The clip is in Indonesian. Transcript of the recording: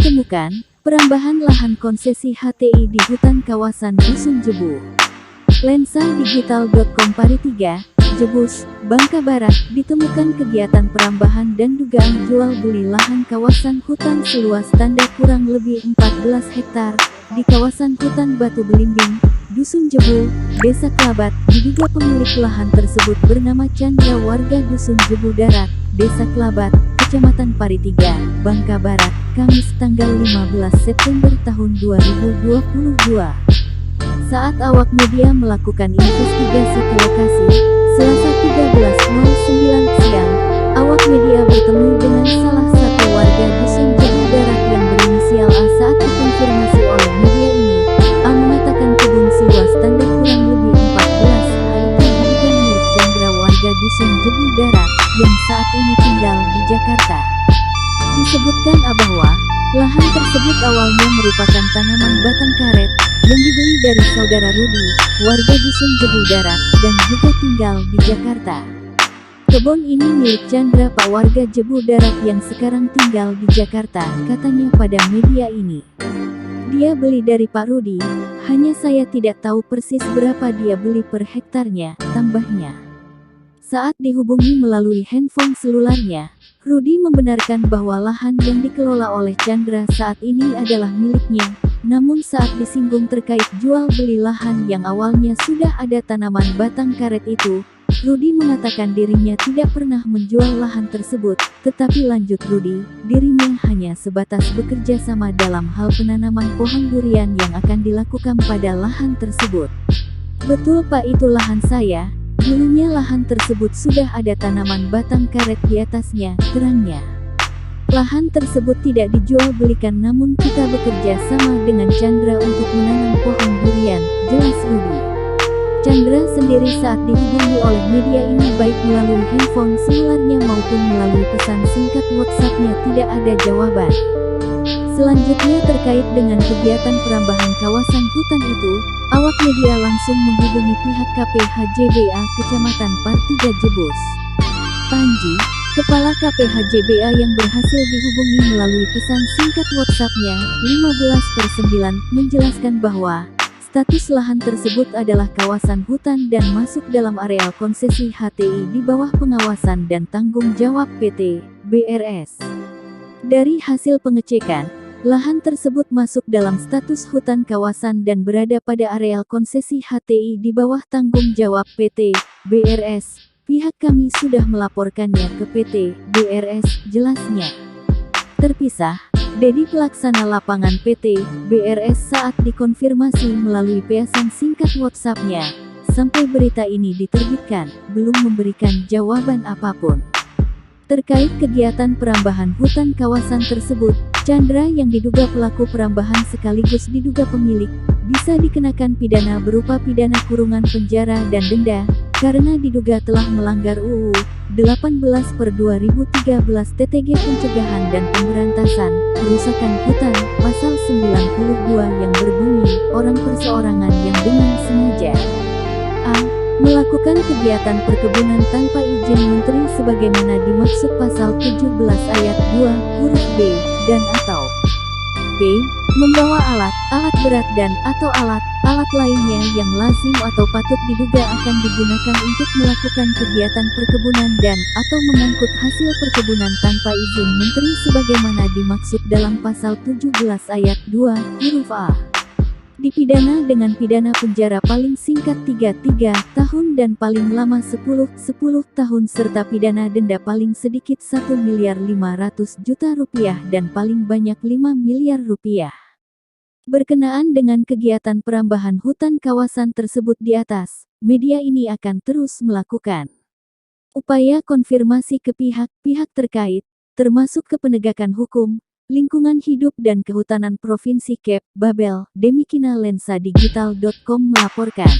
Ditemukan perambahan lahan konsesi HTI di hutan kawasan Dusun Jebu. Lensadigital.com Paritiga, Jebus, Bangka Barat, ditemukan kegiatan perambahan dan dugaan jual beli lahan kawasan hutan seluas tanda kurang lebih 14 hektar di kawasan hutan Batu Belimbing, Dusun Jebu, Desa Kelabat. Diduga pemilik lahan tersebut bernama Chandra, warga Dusun Jebu Darat, Desa Kelabat, Kecamatan Paritiga, Bangka Barat, Kamis tanggal 15 September tahun 2022. Saat awak media melakukan investigasi ke lokasi, Selasa 13.09 siang, awak media bertemu dengan salah satu warga Dusun Jebu Darat yang berinisial A. Saat dikonfirmasi oleh media ini, A mengatakan kebun seluas tanda kurang lebih 14 ha itu bukan milik Chandra, warga Dusun Jebu Darat, yang saat ini tinggal di Jakarta. Disebutkan A bahwa lahan tersebut awalnya merupakan tanaman batang karet yang dibeli dari saudara Rudi, warga Dusun Jebu Darat, dan juga tinggal di Jakarta. Kebun ini milik Chandra, Pak, warga Jebu Darat yang sekarang tinggal di Jakarta, katanya pada media ini. Dia beli dari Pak Rudi, hanya saya tidak tahu persis berapa dia beli per hektarnya, tambahnya. Saat dihubungi melalui handphone selularnya, Rudi membenarkan bahwa lahan yang dikelola oleh Chandra saat ini adalah miliknya. Namun saat disinggung terkait jual beli lahan yang awalnya sudah ada tanaman batang karet itu, Rudi mengatakan dirinya tidak pernah menjual lahan tersebut, tetapi lanjut Rudi, dirinya hanya sebatas bekerja sama dalam hal penanaman pohon durian yang akan dilakukan pada lahan tersebut. Betul Pak, itu lahan saya, dulunya lahan tersebut sudah ada tanaman batang karet di atasnya, terangnya. Lahan tersebut tidak dijual belikan, namun kita bekerja sama dengan Chandra untuk menanam pohon durian, jelas Rudi. Chandra sendiri saat dihubungi oleh media ini baik melalui handphone selularnya maupun melalui pesan singkat WhatsApp-nya tidak ada jawaban. Selanjutnya terkait dengan kegiatan perambahan kawasan hutan itu, awak media langsung menghubungi pihak KPHJBA Kecamatan Paritiga Jebus. Panji, Kepala KPHJBA yang berhasil dihubungi melalui pesan singkat WhatsApp-nya, 15/9, menjelaskan bahwa status lahan tersebut adalah kawasan hutan dan masuk dalam areal konsesi HTI di bawah pengawasan dan tanggung jawab PT BRS. Dari hasil pengecekan, lahan tersebut masuk dalam status hutan kawasan dan berada pada areal konsesi HTI di bawah tanggung jawab PT BRS. Pihak kami sudah melaporkannya ke PT BRS, jelasnya. Terpisah, Dedi pelaksana lapangan PT BRS saat dikonfirmasi melalui pesan singkat WhatsApp-nya, sampai berita ini diterbitkan, belum memberikan jawaban apapun. Terkait kegiatan perambahan hutan kawasan tersebut, Chandra yang diduga pelaku perambahan sekaligus diduga pemilik, bisa dikenakan pidana berupa pidana kurungan penjara dan denda, karena diduga telah melanggar UU 18/2013 TTG Pencegahan dan Pemberantasan Perusakan Hutan, Pasal 92 yang berbunyi, orang perseorangan yang dengan sengaja A. melakukan kegiatan perkebunan tanpa izin menteri sebagaimana dimaksud pasal 17 ayat 2 huruf B, dan atau B. membawa alat berat dan atau alat lainnya yang lazim atau patut diduga akan digunakan untuk melakukan kegiatan perkebunan dan atau mengangkut hasil perkebunan tanpa izin menteri sebagaimana dimaksud dalam pasal 17 ayat 2 huruf A. Dipidana dengan pidana penjara paling singkat 3 tahun dan paling lama 10 tahun serta pidana denda paling sedikit Rp1.500.000.000 dan paling banyak Rp5 miliar. Berkenaan dengan kegiatan perambahan hutan kawasan tersebut di atas, media ini akan terus melakukan upaya konfirmasi ke pihak-pihak terkait, termasuk ke penegakan hukum, lingkungan hidup dan kehutanan Provinsi Cape Babel. Demikian Lensadigital.com melaporkan.